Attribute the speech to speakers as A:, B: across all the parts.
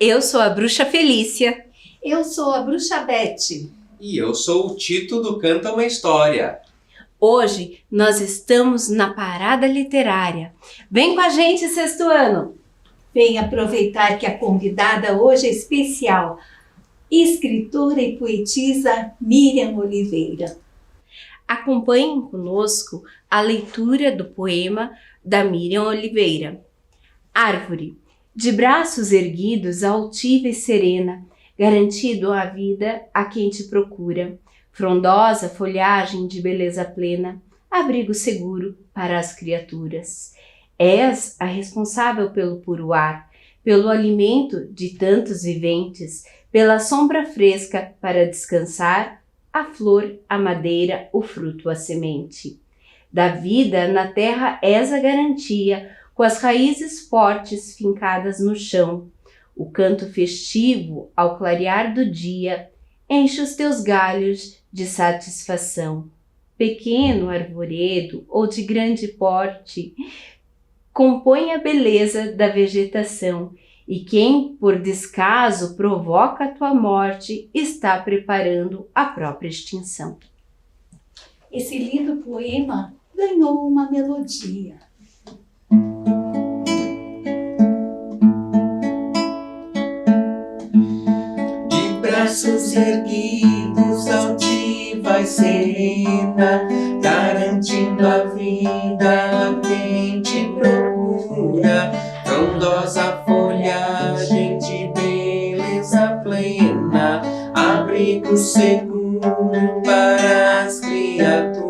A: eu sou a Bruxa Felícia.
B: Eu sou a Bruxa Beth.
C: E eu sou o Tito do Canta uma História.
A: Hoje nós estamos na Parada Literária. Vem com a gente, sexto ano!
B: Vem aproveitar que a convidada hoje é especial, escritora e poetisa Miriam Oliveira.
A: Acompanhem conosco a leitura do poema da Miriam Oliveira. Árvore, de braços erguidos, altiva e serena, garantido a vida a quem te procura. Frondosa folhagem de beleza plena, abrigo seguro para as criaturas. És a responsável pelo puro ar, pelo alimento de tantos viventes, pela sombra fresca para descansar, a flor, a madeira, o fruto, a semente. Da vida na terra és a garantia, com as raízes fortes fincadas no chão. O canto festivo, ao clarear do dia, enche os teus galhos de satisfação. Pequeno arvoredo ou de grande porte, compõe a beleza da vegetação, e quem por descaso provoca a tua morte está preparando a própria extinção.
B: Esse lindo poema ganhou uma melodia.
C: De braços erguidos, altiva e serena, garantindo a vida a quem te procura. Frondosa folhagem de beleza plena, abrigo seguro para as criaturas.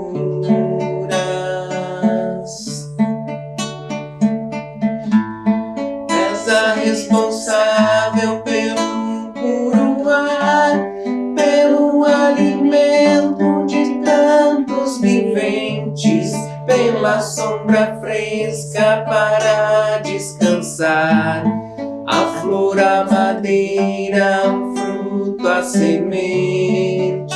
C: És a responsável pelo puro ar, pelo alimento de tantos viventes, pela sombra fresca para descansar, a flor, a madeira, o fruto, a semente.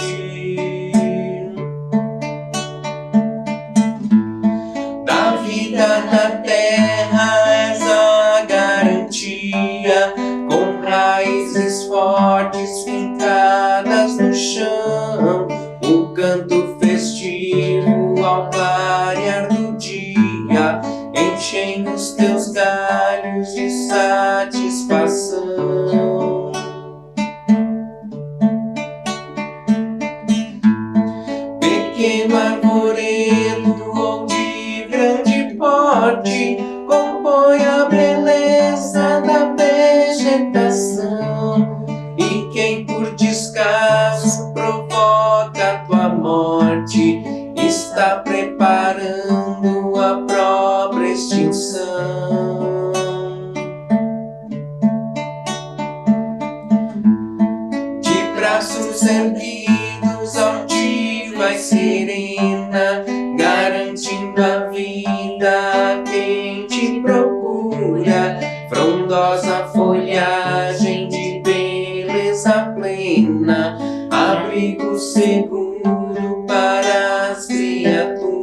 C: Da vida na terra és a garantia, com raízes fortes fincadas no chão. O canto festivo ao clarear do dia, enchem os teus galhos de satisfação. Pequeno arvoredo ou de grande porte, compõe a beleza da vegetação, e quem por descaso provoca a tua morte está preparando a própria extinção. De braços erguidos, altiva e serena, garantindo a vida a quem te procura. Frondosa folhagem de beleza plena, abrigo seguro para as criaturas.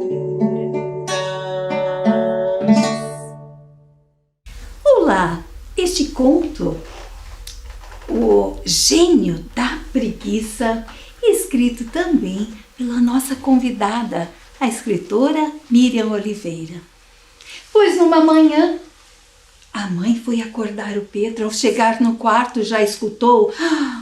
B: Olá! Este conto, O Gênio da Preguiça, escrito também pela nossa convidada, a escritora Miriam Oliveira. Pois numa manhã, a mãe foi acordar o Pedro. Ao chegar no quarto, já escutou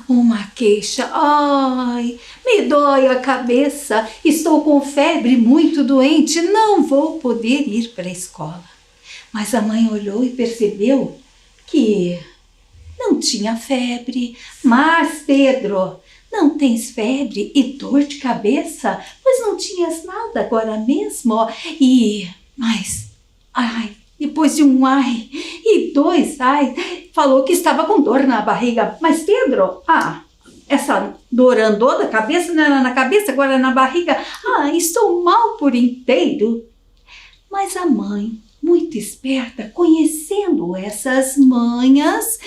B: uma queixa. Ai, me dói a cabeça, estou com febre, muito doente, não vou poder ir para a escola. Mas a mãe olhou e percebeu que não tinha febre. Mas, Pedro, não tens febre e dor de cabeça? Pois não tinhas nada agora mesmo? Depois de um ai e dois ai, falou que estava com dor na barriga. Mas, Pedro, essa dor andou da cabeça, não era na cabeça, agora é na barriga. Estou mal por inteiro. Mas a mãe, muito esperta, conhecendo essas manhas,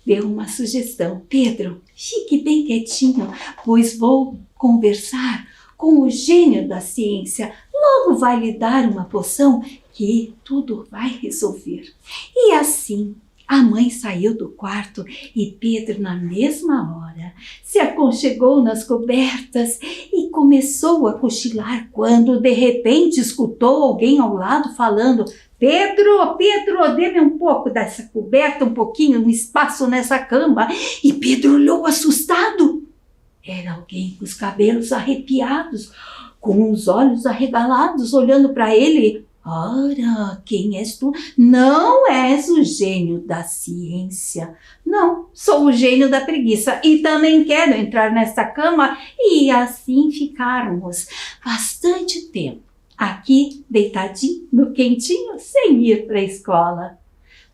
B: deu uma sugestão. Pedro, fique bem quietinho, pois vou conversar com o gênio da ciência. Logo vai lhe dar uma poção que tudo vai resolver. E assim, A mãe saiu do quarto e Pedro, na mesma hora, se aconchegou nas cobertas e começou a cochilar quando, de repente, escutou alguém ao lado falando: Pedro, Pedro, dê-me um pouco dessa coberta, um pouquinho, um espaço nessa cama. E Pedro olhou assustado. Era alguém com os cabelos arrepiados, com os olhos arregalados, olhando para ele. Ora, quem és tu? Não és o gênio da ciência. Não, sou o gênio da preguiça e também quero entrar nessa cama. E assim ficarmos bastante tempo aqui, deitadinho, no quentinho, sem ir para a escola.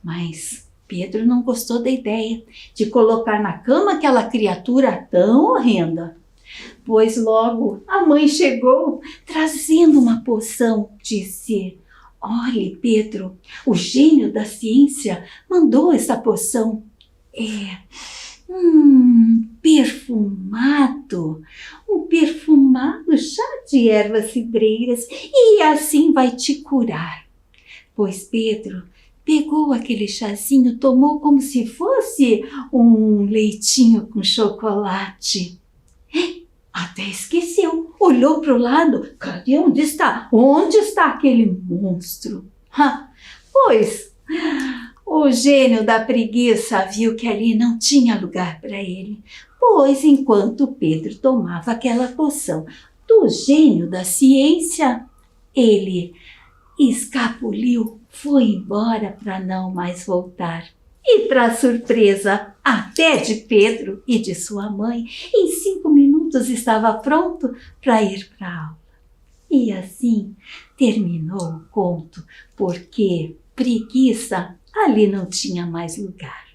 B: Mas Pedro não gostou da ideia de colocar na cama aquela criatura tão horrenda. Pois logo a mãe chegou trazendo uma poção. Disse: olhe, Pedro, o gênio da ciência mandou essa poção. Perfumado, um perfumado chá de ervas cidreiras, e assim vai te curar. Pois Pedro pegou aquele chazinho, tomou como se fosse um leitinho com chocolate. Até esqueceu, olhou para o lado. Cadê? Onde está? Onde está aquele monstro? Pois o gênio da preguiça viu que ali não tinha lugar para ele. Pois enquanto Pedro tomava aquela poção do gênio da ciência, ele escapuliu, foi embora para não mais voltar. E para surpresa até de Pedro e de sua mãe, em 5 minutos estava pronto para ir para a aula. E assim terminou o conto, porque preguiça ali não tinha mais lugar.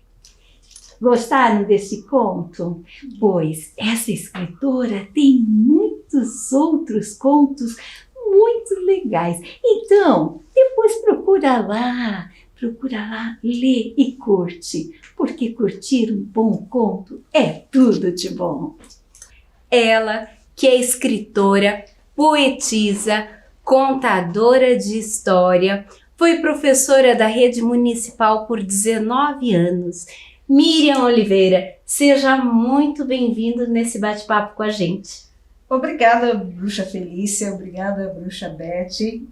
B: Gostaram desse conto? Pois essa escritora tem muitos outros contos muito legais. Então, depois procura lá, lê e curte, porque curtir um bom conto é tudo de bom.
A: Ela, que é escritora, poetisa, contadora de história, foi professora da rede municipal por 19 anos. Miriam Oliveira, seja muito bem-vindo nesse bate-papo com a gente.
D: Obrigada, Bruxa Felícia, obrigada, Bruxa Beth.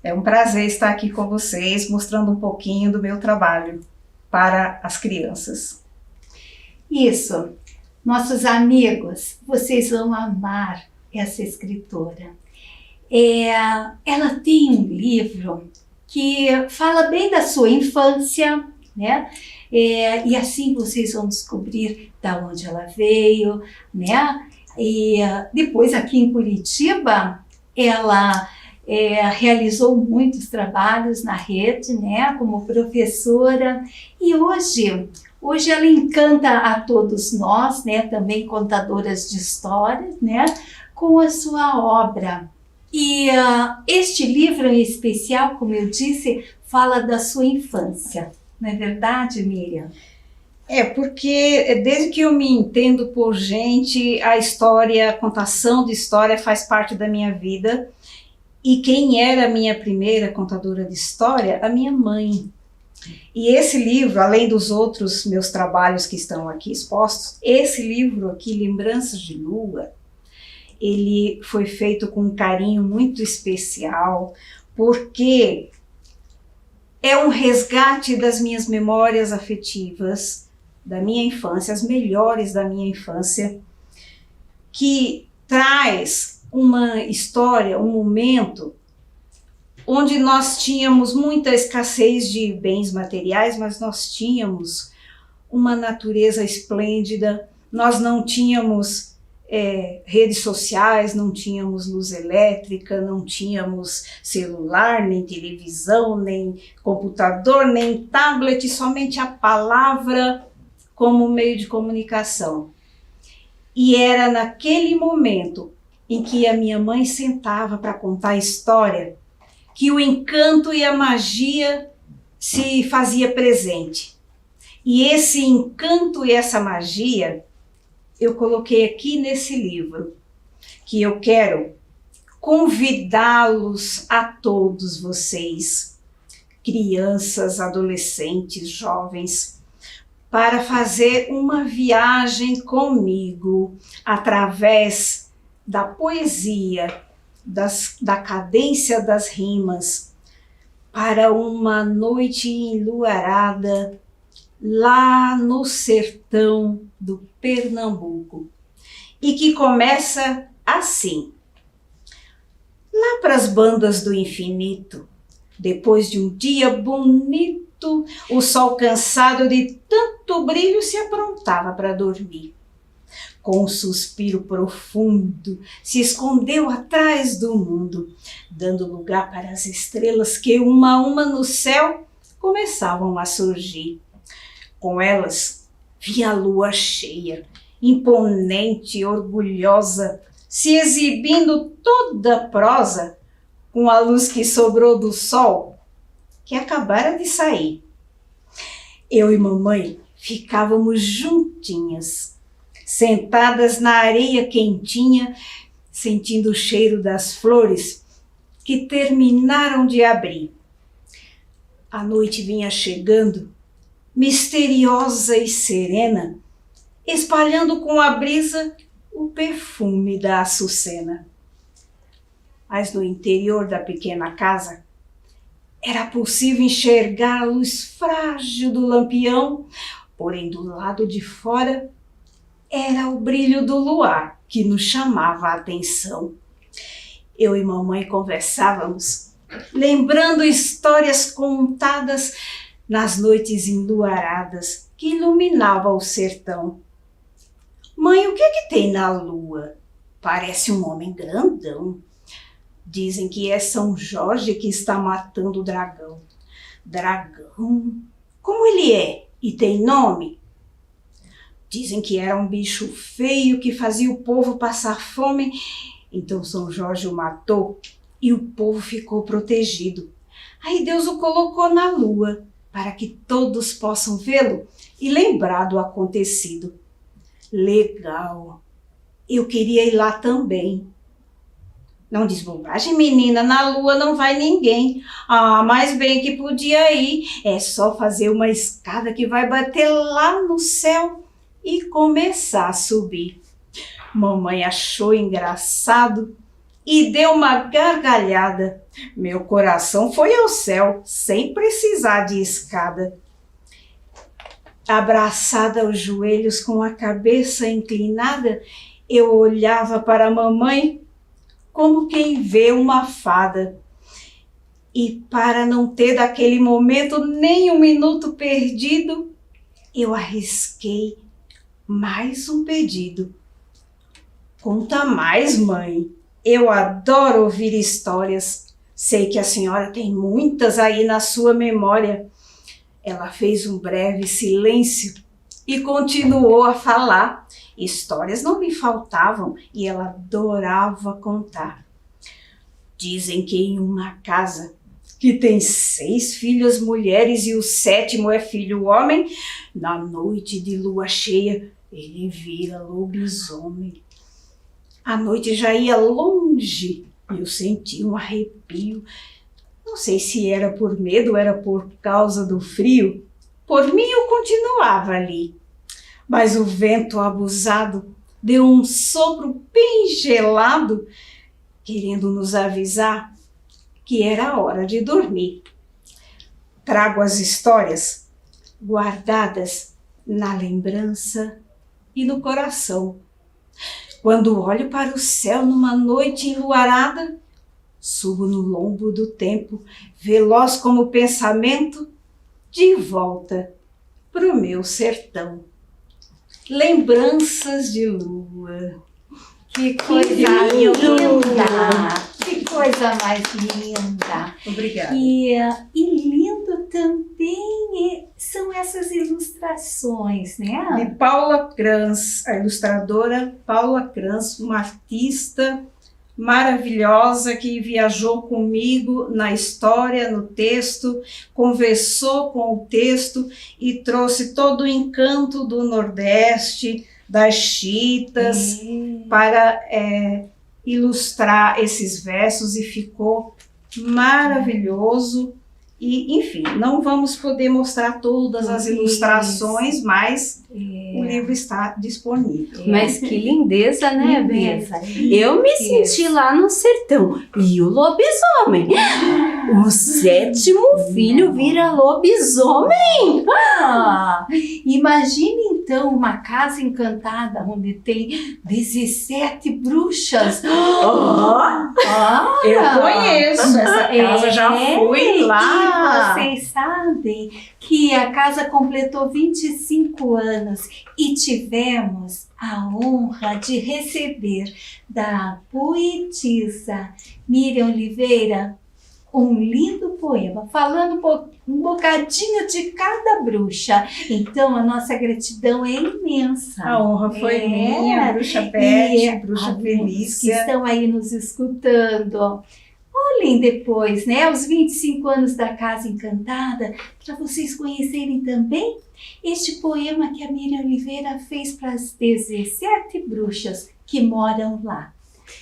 D: É um prazer estar aqui com vocês, mostrando um pouquinho do meu trabalho para as crianças.
B: Isso, nossos amigos, vocês vão amar essa escritora. Ela tem um livro que fala bem da sua infância, né? E assim vocês vão descobrir de onde ela veio, né? E depois aqui em Curitiba, ela realizou muitos trabalhos na rede, né, como professora, e hoje ela encanta a todos nós, né, também contadoras de histórias, né, com a sua obra. E este livro em especial, como eu disse, fala da sua infância, não é verdade, Miriam?
D: Porque desde que eu me entendo por gente, a história, a contação de história faz parte da minha vida. E quem era a minha primeira contadora de história? A minha mãe. E esse livro, além dos outros meus trabalhos que estão aqui expostos, esse livro aqui, Lembranças de Lua, ele foi feito com um carinho muito especial, porque é um resgate das minhas memórias afetivas, da minha infância, as melhores da minha infância, que traz uma história, um momento onde nós tínhamos muita escassez de bens materiais, mas nós tínhamos uma natureza esplêndida, nós não tínhamos redes sociais, não tínhamos luz elétrica, não tínhamos celular, nem televisão, nem computador, nem tablet, somente a palavra como meio de comunicação. E era naquele momento em que a minha mãe sentava para contar a história que o encanto e a magia se fazia presente. E esse encanto e essa magia eu coloquei aqui nesse livro, que eu quero convidá-los a todos vocês, crianças, adolescentes, jovens, para fazer uma viagem comigo através da poesia, da cadência das rimas, para uma noite enluarada lá no sertão do Pernambuco, e que começa assim. Lá para as bandas do infinito, depois de um dia bonito, o sol cansado de tanto brilho se aprontava para dormir. Com um suspiro profundo, se escondeu atrás do mundo, dando lugar para as estrelas que, uma a uma no céu, começavam a surgir. Com elas, vinha a lua cheia, imponente e orgulhosa, se exibindo toda prosa, com a luz que sobrou do sol, que acabara de sair. Eu e mamãe ficávamos juntinhas, sentadas na areia quentinha, sentindo o cheiro das flores que terminaram de abrir. A noite vinha chegando, misteriosa e serena, espalhando com a brisa o perfume da açucena. Mas no interior da pequena casa, era possível enxergar a luz frágil do lampião, porém do lado de fora era o brilho do luar que nos chamava a atenção. Eu e mamãe conversávamos, lembrando histórias contadas nas noites enluaradas que iluminavam o sertão. Mãe, o que é que tem na lua? Parece um homem grandão. Dizem que é São Jorge que está matando o dragão. Dragão? Como ele é? E tem nome? Dizem que era um bicho feio que fazia o povo passar fome. Então São Jorge o matou e o povo ficou protegido. Aí Deus o colocou na lua para que todos possam vê-lo e lembrar do acontecido. Legal. Eu queria ir lá também. Não diz bobagem, menina, na lua não vai ninguém. Ah, mas bem que podia ir. É só fazer uma escada que vai bater lá no céu e começar a subir. Mamãe achou engraçado e deu uma gargalhada. Meu coração foi ao céu, sem precisar de escada. Abraçada aos joelhos, com a cabeça inclinada, eu olhava para a mamãe como quem vê uma fada. E para não ter daquele momento nem um minuto perdido, eu arrisquei mais um pedido. Conta mais, mãe. Eu adoro ouvir histórias. Sei que a senhora tem muitas aí na sua memória. Ela fez um breve silêncio e continuou a falar. Histórias não me faltavam e ela adorava contar. Dizem que em uma casa que tem 6 filhas mulheres e o 7º é filho homem, na noite de lua cheia ele vira lobisomem. A noite já ia longe e eu senti um arrepio. Não sei se era por medo ou era por causa do frio. Por mim eu continuava ali. Mas o vento abusado deu um sopro bem gelado, querendo nos avisar que era hora de dormir. Trago as histórias guardadas na lembrança e no coração. Quando olho para o céu numa noite enluarada, subo no lombo do tempo, veloz como o pensamento, de volta pro meu sertão. Lembranças de lua.
B: Que coisa linda! Que coisa mais linda!
D: Obrigada.
B: E lindo também são essas ilustrações, né?
D: De Paula Kranz, a ilustradora Paula Kranz, uma artista maravilhosa que viajou comigo na história, no texto, conversou com o texto e trouxe todo o encanto do Nordeste, das chitas, para ilustrar esses versos e ficou maravilhoso. E, enfim, não vamos poder mostrar todas as ilustrações, mas o livro está disponível.
A: Mas que lindeza, né,
B: Lindeza,
A: Bessa? Eu me senti lá no sertão. E o lobisomem? O 7º filho vira lobisomem?
B: Imagine então uma casa encantada onde tem 17 bruxas.
D: Eu conheço essa casa, já fui lá.
B: E vocês sabem que a casa completou 25 anos e tivemos a honra de receber da poetisa Miriam Oliveira um lindo poema, falando um bocadinho de cada bruxa. Então, a nossa gratidão é imensa.
D: A honra foi minha, bruxa Beth, bruxa Felícia.
B: Que estão aí nos escutando. Olhem depois, né, os 25 anos da Casa Encantada, para vocês conhecerem também este poema que a Miriam Oliveira fez para as 17 bruxas que moram lá.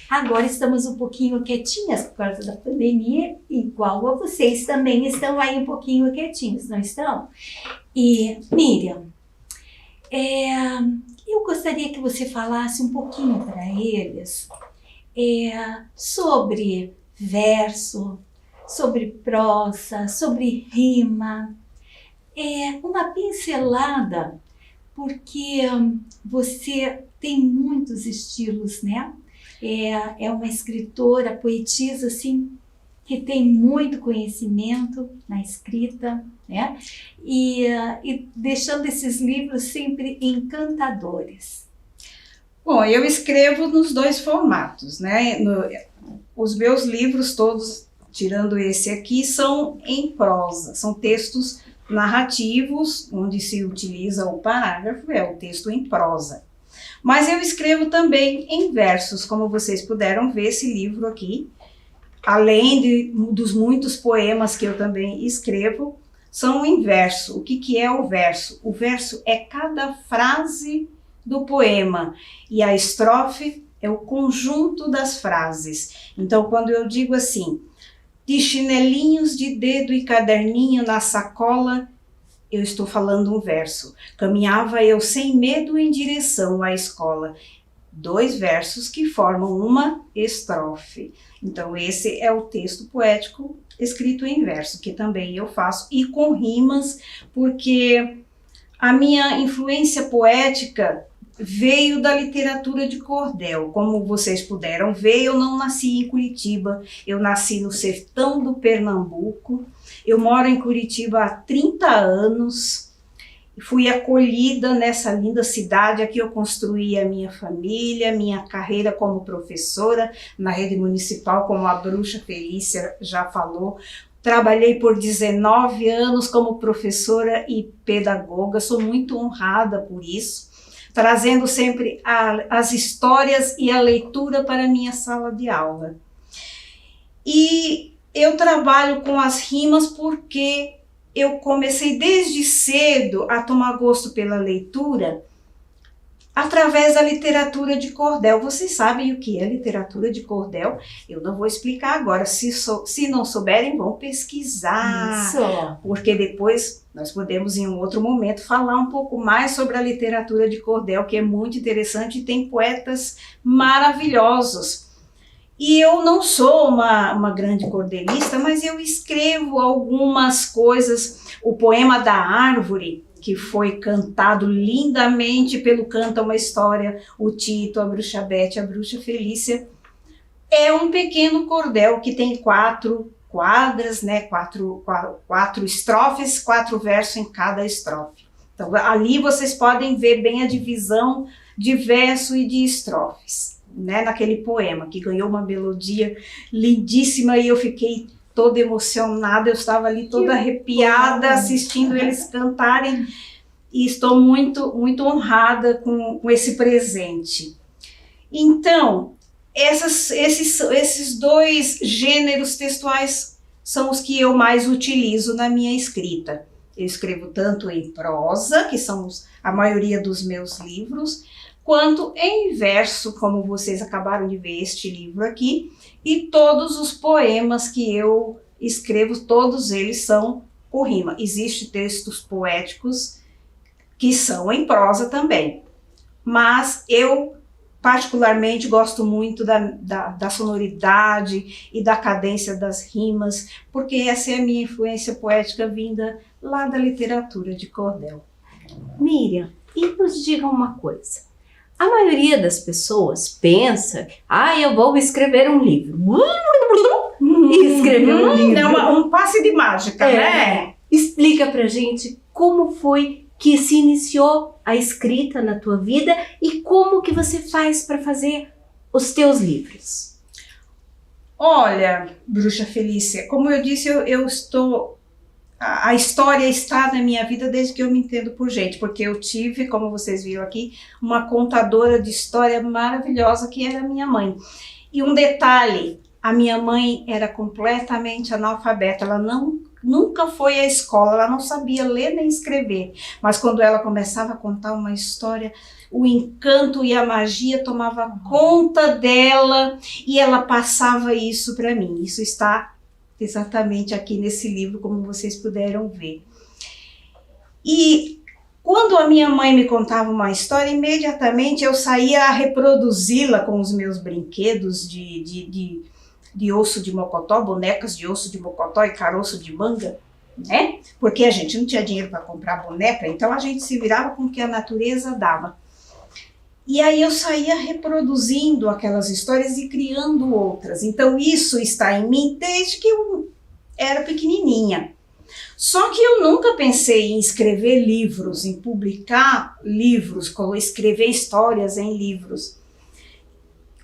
B: Agora estamos um pouquinho quietinhas por causa da pandemia, igual a vocês também estão aí um pouquinho quietinhos, não estão? E, Miriam, eu gostaria que você falasse um pouquinho para eles sobre verso, sobre prosa, sobre rima, uma pincelada, porque você tem muitos estilos, né? É uma escritora, poetisa, assim, que tem muito conhecimento na escrita, né? E deixando esses livros sempre encantadores.
D: Bom, eu escrevo nos 2 formatos, né? Os meus livros todos, tirando esse aqui, são em prosa, são textos narrativos, onde se utiliza o parágrafo, é o texto em prosa. Mas eu escrevo também em versos, como vocês puderam ver esse livro aqui, além dos muitos poemas que eu também escrevo, são em verso. O que é o verso? O verso é cada frase do poema e a estrofe é o conjunto das frases. Então, quando eu digo assim, de chinelinhos de dedo e caderninho na sacola, eu estou falando um verso. Caminhava eu sem medo em direção à escola. 2 versos que formam uma estrofe. Então, esse é o texto poético escrito em verso, que também eu faço, e com rimas, porque a minha influência poética veio da literatura de cordel. Como vocês puderam ver, eu não nasci em Curitiba, eu nasci no sertão do Pernambuco. Eu moro em Curitiba há 30 anos, fui acolhida nessa linda cidade. Aqui eu construí a minha família, minha carreira como professora na rede municipal, como a bruxa Felícia já falou. Trabalhei por 19 anos como professora e pedagoga, sou muito honrada por isso, trazendo sempre as histórias e a leitura para a minha sala de aula. E eu trabalho com as rimas porque eu comecei desde cedo a tomar gosto pela leitura através da literatura de cordel. Vocês sabem o que é literatura de cordel? Eu não vou explicar agora. Se não souberem, vão pesquisar.
B: Isso.
D: Porque depois nós podemos, em um outro momento, falar um pouco mais sobre a literatura de cordel, que é muito interessante e tem poetas maravilhosos. E eu não sou uma grande cordelista, mas eu escrevo algumas coisas. O poema da árvore, que foi cantado lindamente pelo Canta uma História, o Tito, a Bruxa Beth, a Bruxa Felícia, é um pequeno cordel que tem 4 quadras, né? 4 estrofes, 4 versos em cada estrofe. Então, ali vocês podem ver bem a divisão de verso e de estrofes, né? Naquele poema, que ganhou uma melodia lindíssima e eu fiquei toda emocionada, eu estava ali toda arrepiada assistindo eles cantarem e estou muito, muito honrada com esse presente. Então, esses 2 gêneros textuais são os que eu mais utilizo na minha escrita. Eu escrevo tanto em prosa, que são a maioria dos meus livros, quanto em verso, como vocês acabaram de ver este livro aqui, e todos os poemas que eu escrevo, todos eles são por rima. Existem textos poéticos que são em prosa também, mas eu particularmente gosto muito da sonoridade e da cadência das rimas, porque essa é a minha influência poética vinda lá da literatura de cordel.
A: Miriam, e nos diga uma coisa. A maioria das pessoas pensa, eu vou escrever um livro. E escrever um livro.
D: É um passe de mágica, né?
A: Explica pra gente como foi que se iniciou a escrita na tua vida e como que você faz para fazer os teus livros.
D: Olha, Bruxa Felícia, como eu disse, eu estou... A história está na minha vida desde que eu me entendo por gente, porque eu tive, como vocês viram aqui, uma contadora de história maravilhosa que era a minha mãe. E um detalhe, a minha mãe era completamente analfabeta, ela nunca foi à escola, ela não sabia ler nem escrever, mas quando ela começava a contar uma história, o encanto e a magia tomava conta dela e ela passava isso para mim. Isso está exatamente aqui nesse livro, como vocês puderam ver. E quando a minha mãe me contava uma história, imediatamente eu saía a reproduzi-la com os meus brinquedos de osso de mocotó, bonecas de osso de mocotó e caroço de manga, né? Porque a gente não tinha dinheiro para comprar boneca, então a gente se virava com o que a natureza dava. E aí eu saía reproduzindo aquelas histórias e criando outras. Então isso está em mim desde que eu era pequenininha. Só que eu nunca pensei em escrever livros, em publicar livros, escrever histórias em livros.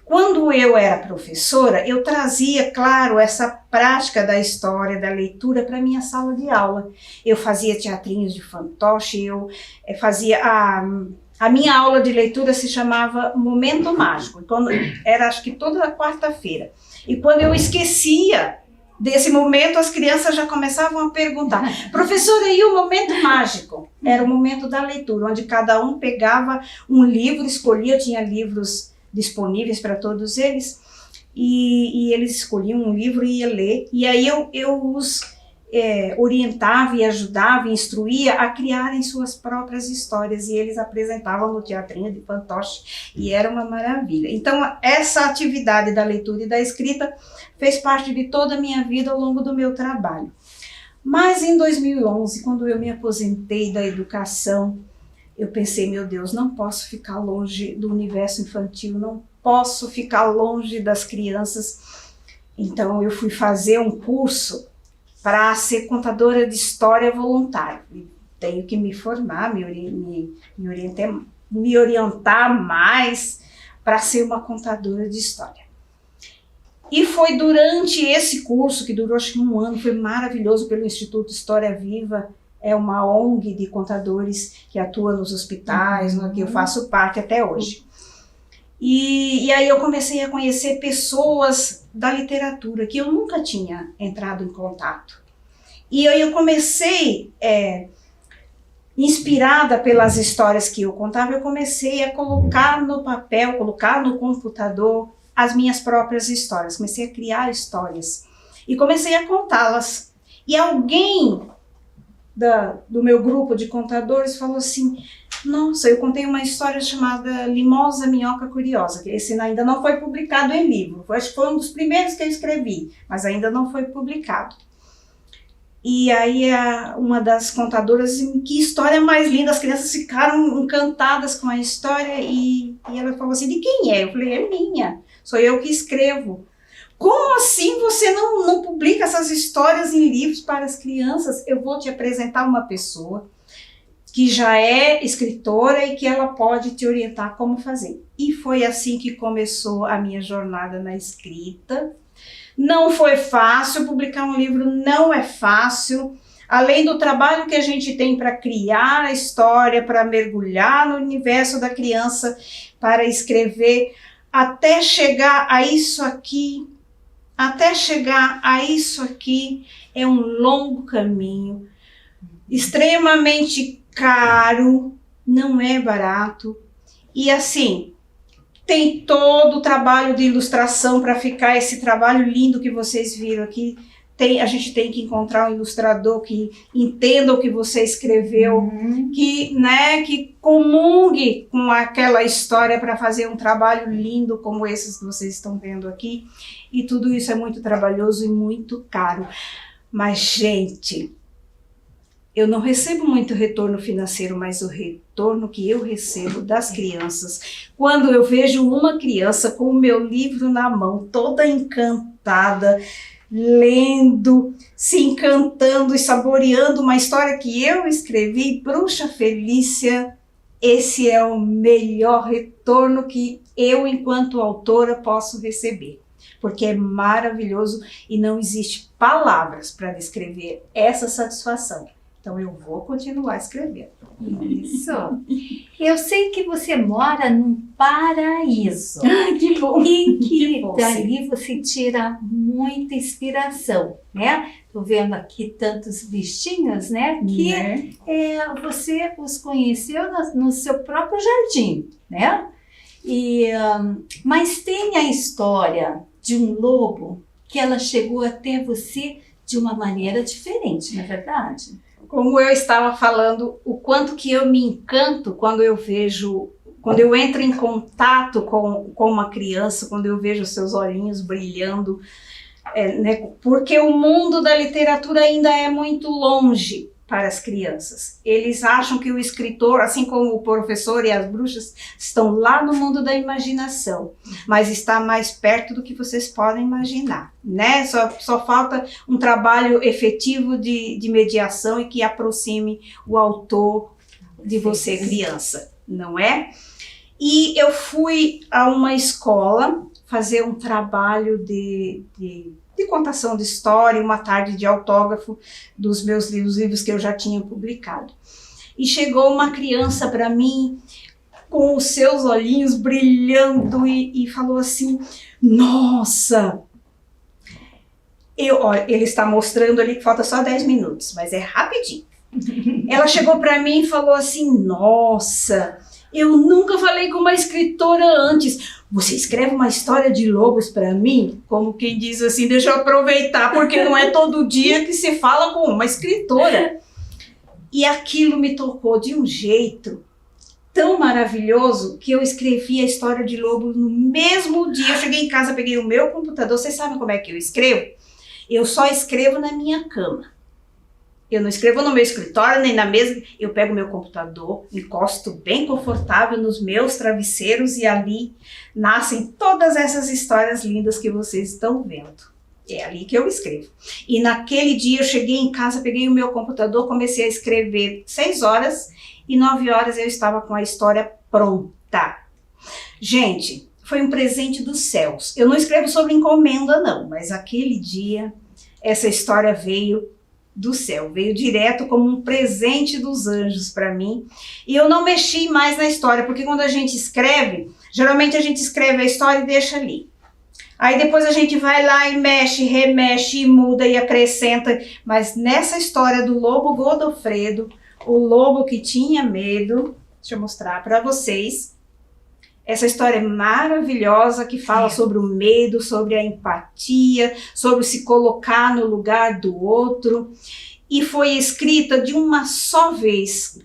D: Quando eu era professora, eu trazia, claro, essa prática da história, da leitura para minha sala de aula. Eu fazia teatrinhos de fantoche, eu fazia... A minha aula de leitura se chamava Momento Mágico, era acho que toda quarta-feira. E quando eu esquecia desse momento, as crianças já começavam a perguntar: professora, e o momento mágico? Era o momento da leitura, onde cada um pegava um livro, escolhia, tinha livros disponíveis para todos eles, e eles escolhiam um livro e ia ler, e aí eu os orientava e ajudava e instruía a criarem suas próprias histórias, e eles apresentavam no teatrinho de fantoche, e era uma maravilha. Então essa atividade da leitura e da escrita fez parte de toda a minha vida ao longo do meu trabalho. Mas em 2011, quando eu me aposentei da educação, eu pensei, meu Deus, não posso ficar longe do universo infantil, não posso ficar longe das crianças. Então eu fui fazer um curso para ser contadora de história voluntária. Tenho que me formar, me orientar mais para ser uma contadora de história. E foi durante esse curso, que durou acho que 1 ano, foi maravilhoso, pelo Instituto História Viva, é uma ONG de contadores que atua nos hospitais, que eu faço parte até hoje. E aí eu comecei a conhecer pessoas da literatura que eu nunca tinha entrado em contato. E aí eu comecei, inspirada pelas histórias que eu contava, eu comecei a colocar no papel, colocar no computador as minhas próprias histórias. Comecei a criar histórias e comecei a contá-las. E alguém do meu grupo de contadores falou assim: nossa, eu contei uma história chamada Limosa Minhoca Curiosa, que esse ainda não foi publicado em livro. Acho que foi um dos primeiros que eu escrevi, mas ainda não foi publicado. E aí uma das contadoras disse: que história mais linda, as crianças ficaram encantadas com a história, e ela falou assim: de quem é? Eu falei: é minha, sou eu que escrevo. Como assim você não publica essas histórias em livros para as crianças? Eu vou te apresentar uma pessoa que já é escritora e que ela pode te orientar como fazer. E foi assim que começou a minha jornada na escrita. Não foi fácil, publicar um livro não é fácil. Além do trabalho que a gente tem para criar a história, para mergulhar no universo da criança, para escrever, até chegar a isso aqui, é um longo caminho, extremamente caro, não é barato. E assim, tem todo o trabalho de ilustração para ficar esse trabalho lindo que vocês viram aqui, a gente tem que encontrar um ilustrador que entenda o que você escreveu, que comungue com aquela história para fazer um trabalho lindo como esses que vocês estão vendo aqui. E tudo isso é muito trabalhoso e muito caro. Mas, gente, eu não recebo muito retorno financeiro, mas o retorno que eu recebo das crianças, quando eu vejo uma criança com o meu livro na mão, toda encantada, lendo, se encantando e saboreando uma história que eu escrevi, Bruxa Felícia, esse é o melhor retorno que eu, enquanto autora, posso receber. Porque é maravilhoso e não existe palavras para descrever essa satisfação. Então eu vou continuar escrevendo.
B: Isso. Eu sei que você mora num paraíso.
D: Que bom!
B: E que
D: bom,
B: dali você tira muita inspiração, né? Tô vendo aqui tantos bichinhos, né? Que você os conheceu no seu próprio jardim, né? Mas tem a história de um lobo que ela chegou até você de uma maneira diferente, não é verdade?
D: Como eu estava falando, o quanto que eu me encanto quando eu entro em contato com uma criança, quando eu vejo seus olhinhos brilhando, né? Porque o mundo da literatura ainda é muito longe para as crianças. Eles acham que o escritor, assim como o professor e as bruxas, estão lá no mundo da imaginação, mas está mais perto do que vocês podem imaginar, né? Só falta um trabalho efetivo de mediação e que aproxime o autor de você, criança, não é? E eu fui a uma escola fazer um trabalho de contação de história, uma tarde de autógrafo dos meus livros que eu já tinha publicado. E chegou uma criança para mim com os seus olhinhos brilhando e falou assim, nossa, ele está mostrando ali que falta só 10 minutos, mas é rapidinho. Ela chegou para mim e falou assim, nossa, eu nunca falei com uma escritora antes. Você escreve uma história de lobos para mim? Como quem diz assim, deixa eu aproveitar, porque não é todo dia que se fala com uma escritora. E aquilo me tocou de um jeito tão maravilhoso que eu escrevi a história de lobo no mesmo dia. Eu cheguei em casa, peguei o meu computador. Vocês sabem como é que eu escrevo? Eu só escrevo na minha cama. Eu não escrevo no meu escritório, nem na mesa. Eu pego meu computador, encosto bem confortável nos meus travesseiros e ali nascem todas essas histórias lindas que vocês estão vendo. É ali que eu escrevo. E naquele dia eu cheguei em casa, peguei o meu computador, comecei a escrever 6 horas e 9 horas eu estava com a história pronta. Gente, foi um presente dos céus. Eu não escrevo sobre encomenda não, mas aquele dia essa história veio do céu, veio direto como um presente dos anjos para mim, e eu não mexi mais na história, porque quando a gente escreve, geralmente a gente escreve a história e deixa ali. Aí depois a gente vai lá e mexe, remexe, e muda e acrescenta, mas nessa história do lobo Godofredo, o lobo que tinha medo, deixa eu mostrar para vocês, essa história é maravilhosa que fala sobre o medo, sobre a empatia, sobre se colocar no lugar do outro. E foi escrita de uma só vez.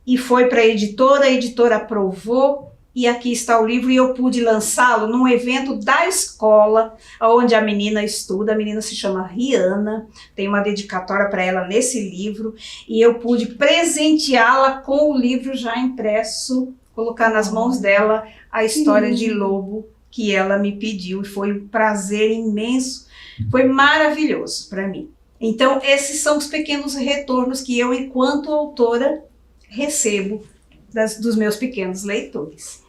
D: E foi para a editora aprovou. E aqui está o livro e eu pude lançá-lo num evento da escola onde a menina estuda. A menina se chama Rihanna, tem uma dedicatória para ela nesse livro. E eu pude presenteá-la com o livro já impresso, colocar nas mãos dela a história de lobo que ela me pediu. Foi um prazer imenso, foi maravilhoso para mim. Então esses são os pequenos retornos que eu, enquanto autora, recebo dos meus pequenos leitores.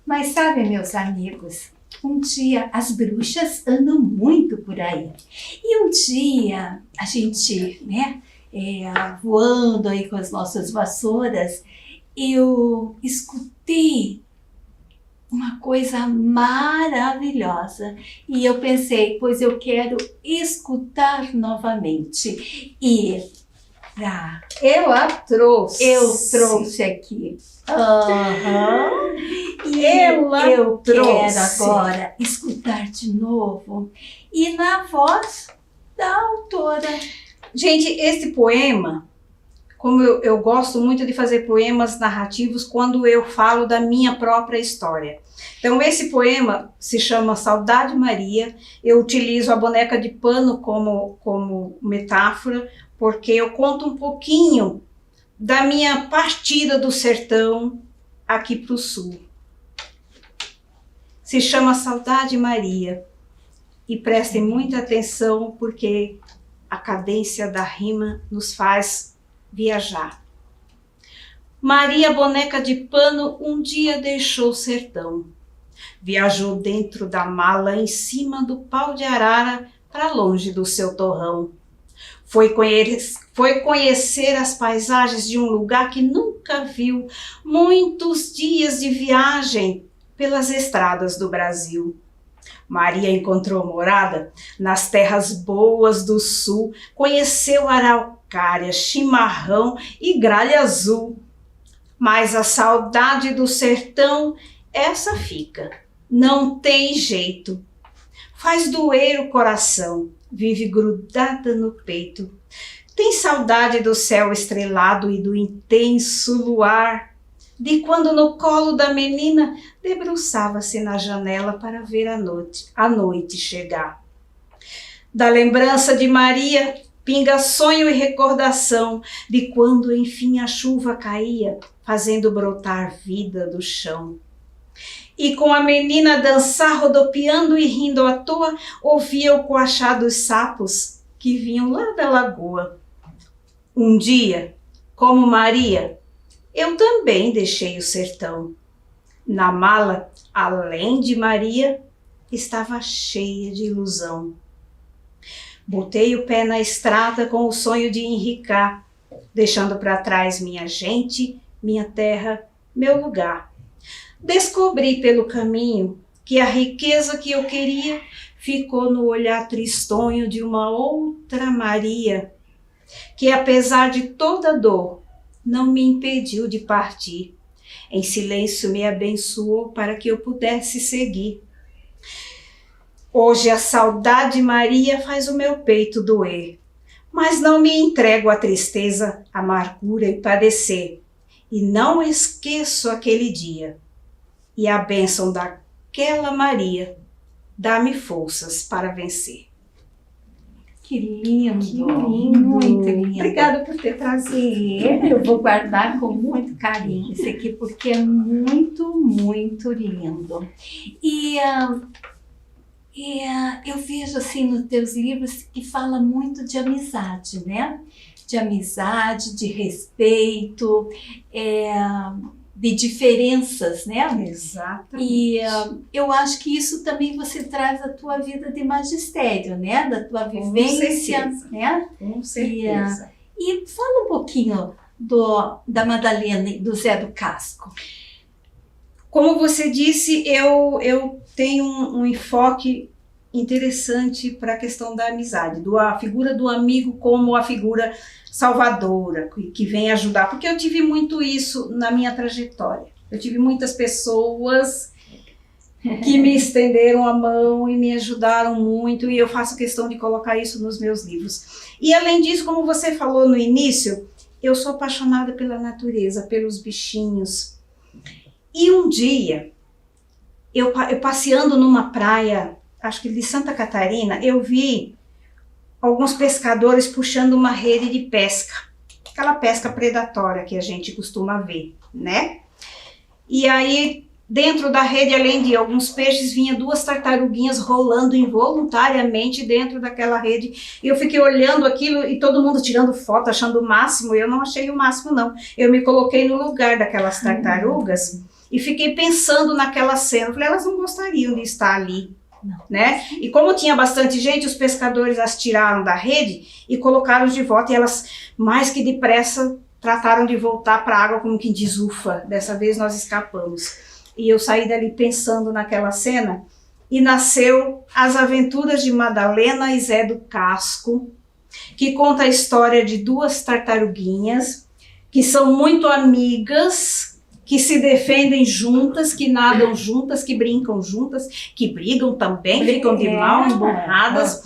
B: Mas sabe, meus amigos, um dia as bruxas andam muito por aí. E um dia a gente, né, voando aí com as nossas vassouras, eu escutei uma coisa maravilhosa e eu pensei, pois eu quero escutar novamente. E
D: ela trouxe.
B: eu trouxe aqui. E eu
D: trouxe.
B: quero agora escutar de novo. E na voz da autora.
D: Gente, esse poema, como eu gosto muito de fazer poemas narrativos quando eu falo da minha própria história. Então, esse poema se chama Saudade Maria. Eu utilizo a boneca de pano como metáfora, porque eu conto um pouquinho da minha partida do sertão aqui para o sul. Se chama Saudade Maria. E prestem muita atenção, porque a cadência da rima nos faz viajar. Maria, boneca de pano, um dia deixou o sertão. Viajou dentro da mala, em cima do pau de arara, para longe do seu torrão. Foi conhecer as paisagens de um lugar que nunca viu, muitos dias de viagem pelas estradas do Brasil. Maria encontrou morada nas terras boas do sul, conheceu araucária, chimarrão e gralha azul. Mas a saudade do sertão, essa fica, não tem jeito. Faz doer o coração, vive grudada no peito. Tem saudade do céu estrelado e do intenso luar, de quando no colo da menina debruçava-se na janela para ver a noite chegar. Da lembrança de Maria, pinga sonho e recordação de quando enfim a chuva caía, fazendo brotar vida do chão. E com a menina dançar, rodopiando e rindo à toa, ouvia o coachar dos sapos que vinham lá da lagoa. Um dia, como Maria, eu também deixei o sertão. Na mala, além de Maria, estava cheia de ilusão. Botei o pé na estrada com o sonho de enricar, deixando para trás minha gente, minha terra, meu lugar. Descobri pelo caminho que a riqueza que eu queria ficou no olhar tristonho de uma outra Maria, que apesar de toda dor, não me impediu de partir. Em silêncio me abençoou para que eu pudesse seguir. Hoje a saudade Maria faz o meu peito doer, mas não me entrego à tristeza, amargura e padecer, e não esqueço aquele dia. E a bênção daquela Maria dá-me forças para vencer.
B: Que lindo,
A: Que lindo.
B: muito lindo.
D: Obrigada por ter trazido.
B: Eu vou guardar com muito carinho esse aqui, porque é muito, muito lindo. E eu vejo assim nos teus livros que fala muito de amizade, né? De amizade, de respeito, de diferenças, né?
D: Exatamente.
B: E eu acho que isso também você traz da tua vida de magistério, né? Da tua vivência, né?
D: Com certeza.
B: E fala um pouquinho da Madalena e do Zé do Casco.
D: Como você disse, eu tenho um enfoque interessante para a questão da amizade, a figura do amigo como a figura salvadora, que vem ajudar, porque eu tive muito isso na minha trajetória. Eu tive muitas pessoas que me estenderam a mão e me ajudaram muito, e eu faço questão de colocar isso nos meus livros. E além disso, como você falou no início, eu sou apaixonada pela natureza, pelos bichinhos. E um dia, eu passeando numa praia, acho que de Santa Catarina, eu vi alguns pescadores puxando uma rede de pesca, aquela pesca predatória que a gente costuma ver, né? E aí, dentro da rede, além de alguns peixes, vinha 2 tartaruguinhas rolando involuntariamente dentro daquela rede. E eu fiquei olhando aquilo e todo mundo tirando foto, achando o máximo. Eu não achei o máximo, não. Eu me coloquei no lugar daquelas tartarugas e fiquei pensando naquela cena. Eu falei, elas não gostariam de estar ali. Não. Né? E como tinha bastante gente, os pescadores as tiraram da rede e colocaram de volta, e elas, mais que depressa, trataram de voltar para a água, como quem diz, ufa, dessa vez nós escapamos. E eu saí dali pensando naquela cena, e nasceu As Aventuras de Madalena e Zé do Casco, que conta a história de 2 tartaruguinhas que são muito amigas que se defendem juntas, que nadam juntas, que brincam juntas, que brigam também, ficam de mal, emborradas,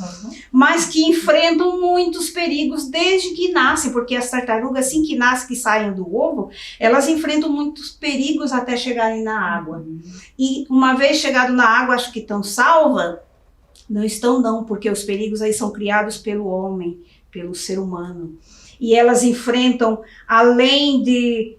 D: mas que enfrentam muitos perigos desde que nascem, porque as tartarugas, assim que nascem, que saem do ovo, elas enfrentam muitos perigos até chegarem na água. E uma vez chegado na água, acho que estão salvas. Não estão não, porque os perigos aí são criados pelo homem, pelo ser humano. E elas enfrentam, além de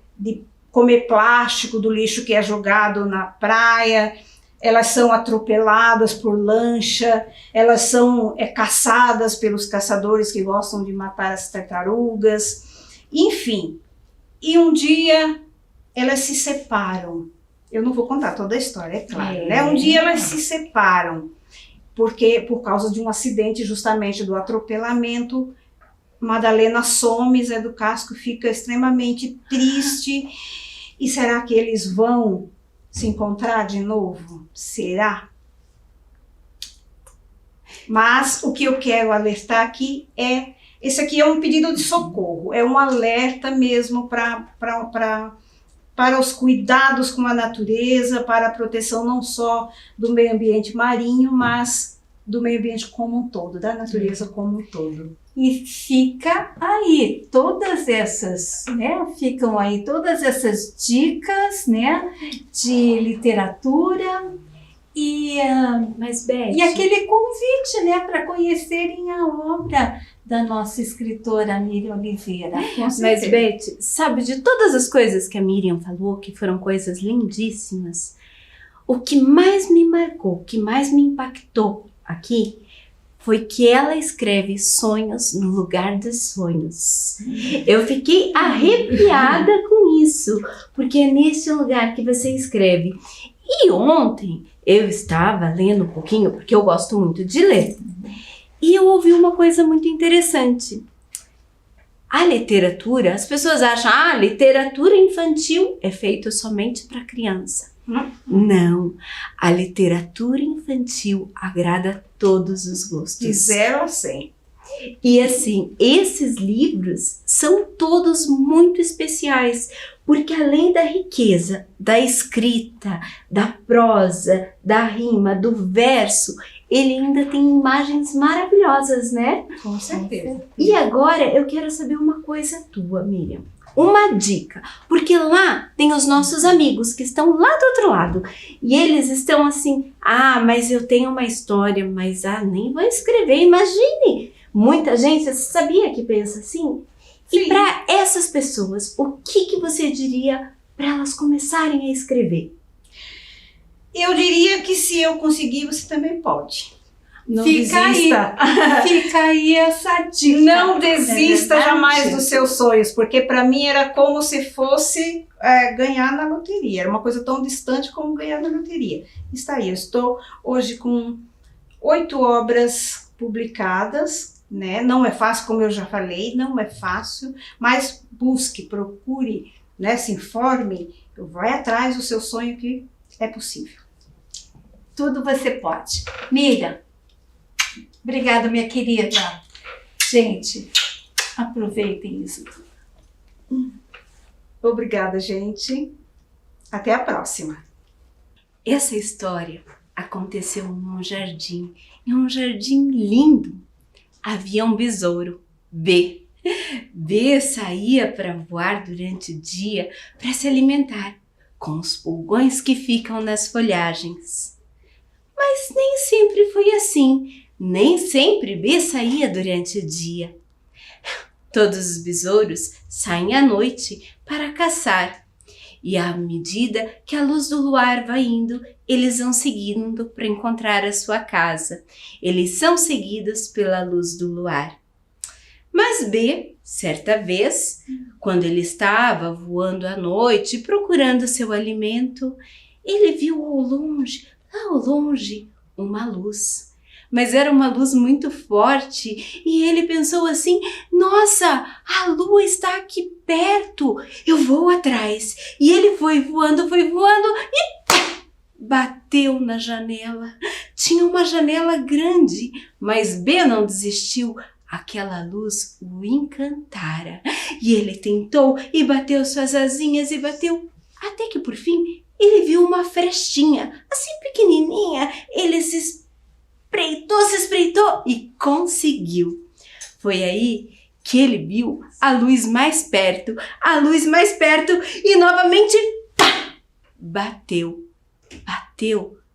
D: comer plástico do lixo que é jogado na praia, elas são atropeladas por lancha, elas são caçadas pelos caçadores que gostam de matar as tartarugas, enfim. E um dia elas se separam. Eu não vou contar toda a história, é claro, né? Um dia elas se separam, porque por causa de um acidente justamente do atropelamento, Madalena some, Zé do Casco fica extremamente triste. E será que eles vão se encontrar de novo? Será? Mas o que eu quero alertar aqui esse aqui é um pedido de socorro, é um alerta mesmo para os cuidados com a natureza, para a proteção não só do meio ambiente marinho, mas do meio ambiente como um todo, da natureza como um todo.
B: E fica aí todas essas, né? Ficam aí todas essas dicas, né? De literatura
A: Mas, Beth,
B: e aquele convite, né? Para conhecerem a obra da nossa escritora Miriam Oliveira.
A: Mas, Beth, sabe, de todas as coisas que a Miriam falou, que foram coisas lindíssimas, o que mais me marcou, o que mais me impactou aqui, foi que ela escreve sonhos no lugar dos sonhos. Eu fiquei arrepiada com isso, porque é nesse lugar que você escreve. E ontem eu estava lendo um pouquinho, porque eu gosto muito de ler, e eu ouvi uma coisa muito interessante. A literatura, as pessoas acham, literatura infantil é feita somente para criança. Não, a literatura infantil agrada a todos os gostos.
D: De 0 a 100.
A: E assim, esses livros são todos muito especiais, porque além da riqueza, da escrita, da prosa, da rima, do verso, ele ainda tem imagens maravilhosas, né?
D: Com certeza.
A: E agora eu quero saber uma coisa tua, Miriam. Uma dica, porque lá tem os nossos amigos que estão lá do outro lado e eles estão assim, mas eu tenho uma história, mas nem vou escrever, imagine, muita gente, você sabia que pensa assim? Sim. E para essas pessoas, o que você diria para elas começarem a escrever?
D: Eu diria que se eu conseguir, você também pode. Não
B: Fica
D: desista.
B: Fica aí essa dica.
D: Não desista jamais dos seus sonhos, porque para mim era como se fosse ganhar na loteria. Era uma coisa tão distante como ganhar na loteria. Está aí, eu estou hoje com 8 obras publicadas, né? Não é fácil, como eu já falei, não é fácil, mas busque, procure, né? Se informe, vai atrás do seu sonho que é possível.
B: Tudo você pode. Miriam, obrigada, minha querida. Gente, aproveitem isso tudo.
D: Obrigada, gente. Até a próxima.
A: Essa história aconteceu num jardim. É um jardim lindo. Havia um besouro, B. B saía para voar durante o dia para se alimentar com os pulgões que ficam nas folhagens. Mas nem sempre foi assim. Nem sempre B saía durante o dia. Todos os besouros saem à noite para caçar. E à medida que a luz do luar vai indo, eles vão seguindo para encontrar a sua casa. Eles são seguidos pela luz do luar. Mas B, certa vez, quando ele estava voando à noite procurando seu alimento, ele viu ao longe, lá ao longe, uma luz. Mas era uma luz muito forte e ele pensou assim, nossa, a lua está aqui perto, eu vou atrás. E ele foi voando e bateu na janela. Tinha uma janela grande, mas B não desistiu. Aquela luz o encantara e ele tentou e bateu suas asinhas e bateu até que por fim ele viu uma frestinha, assim pequenininha. Ele se espreitou e conseguiu. Foi aí que ele viu a luz mais perto e novamente pá, bateu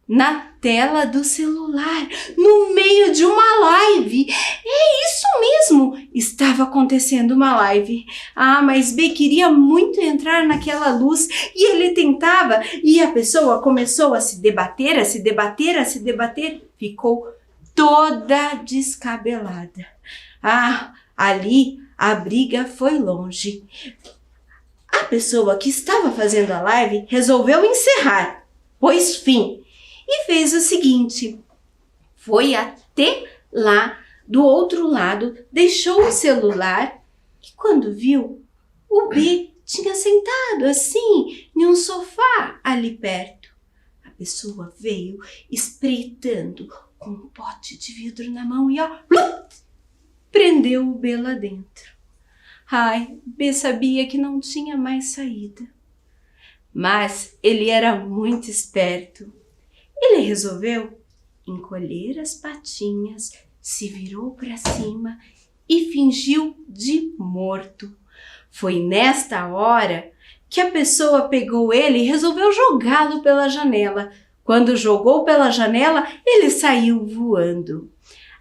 A: na tela do celular, no meio de uma live. É isso mesmo, estava acontecendo uma live. Mas B queria muito entrar naquela luz e ele tentava, e a pessoa começou a se debater, ficou toda descabelada. Ali a briga foi longe. A pessoa que estava fazendo a live resolveu encerrar, pôs fim e fez o seguinte: foi até lá do outro lado, deixou o celular e quando viu, o B tinha sentado assim em um sofá ali perto. A pessoa veio espreitando com um pote de vidro na mão e prendeu o B lá dentro. B sabia que não tinha mais saída. Mas ele era muito esperto. Ele resolveu encolher as patinhas, se virou para cima e fingiu de morto. Foi nesta hora que a pessoa pegou ele e resolveu jogá-lo pela janela. Quando jogou pela janela, ele saiu voando.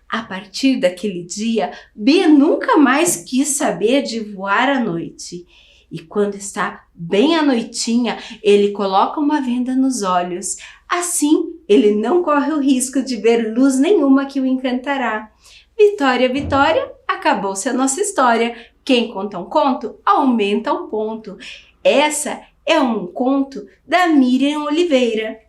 A: A partir daquele dia, B nunca mais quis saber de voar à noite. E quando está bem à noitinha, ele coloca uma venda nos olhos. Assim, ele não corre o risco de ver luz nenhuma que o encantará. Vitória, Vitória, acabou-se a nossa história. Quem conta um conto, aumenta um ponto. Essa é um conto da Miriam Oliveira.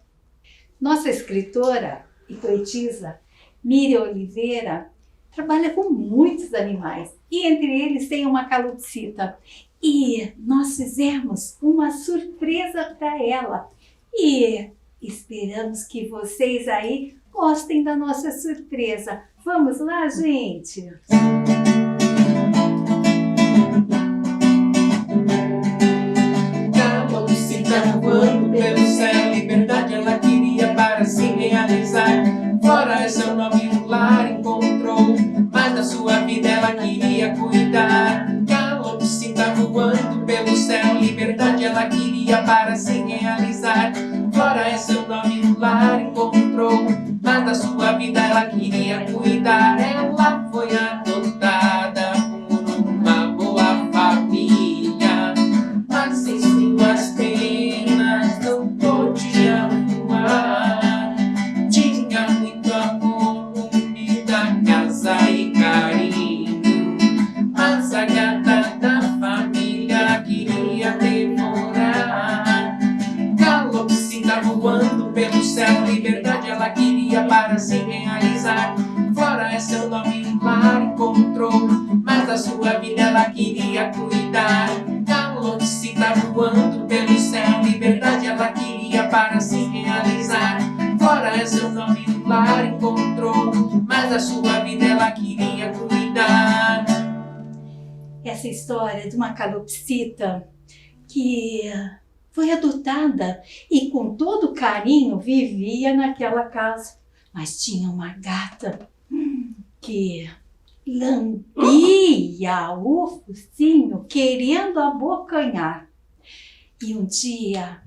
B: Nossa escritora e poetisa Miriam Oliveira trabalha com muitos animais e entre eles tem uma calopsita. E nós fizemos uma surpresa para ela e esperamos que vocês aí gostem da nossa surpresa. Vamos lá, gente?
C: Calopsita voando pelo céu, liberdade ela queria para se realizar. Fora seu nome um lar encontrou, mas da sua vida ela queria cuidar. Calopsita voando pelo céu, liberdade ela queria para se realizar. Fora seu nome um lar encontrou, mas da sua vida ela queria cuidar. Ela foi adotada por uma boa família, mas em suas penas não podia voar. Tinha muito amor, comida, casa e carinho, mas a gata da família queria devorar. Calopsita voando pelo céu, liberdade ela queria para se realizar. Fora seu nome um lar encontrou, mas da sua vida ela queria cuidar. Calopsita voando pelo céu, liberdade ela queria para se realizar. Fora seu nome um lar encontrou, mas da sua vida ela queria cuidar.
B: Essa história de uma calopsita que foi adotada e com todo carinho vivia naquela casa. Mas tinha uma gata que lambia o focinho querendo abocanhar. E um dia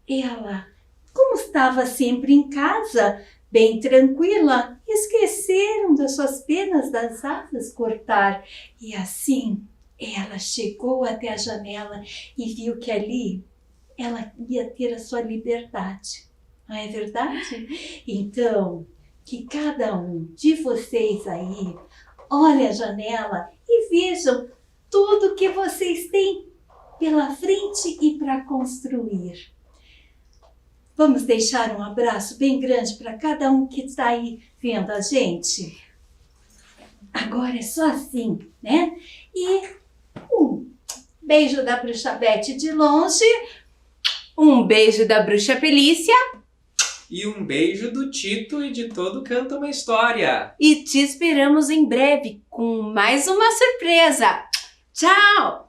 B: ela, como estava sempre em casa, bem tranquila, esqueceram das suas penas das asas cortar. E assim ela chegou até a janela e viu que ali ela ia ter a sua liberdade. Não é verdade? Então, que cada um de vocês aí olhe a janela e vejam tudo que vocês têm pela frente e para construir. Vamos deixar um abraço bem grande para cada um que está aí vendo a gente. Agora é só assim, né? E um beijo da Bruxa Beth de longe.
A: Um beijo da Bruxa Felícia.
C: E um beijo do Tito e de todo Canta Uma História.
A: E te esperamos em breve com mais uma surpresa. Tchau!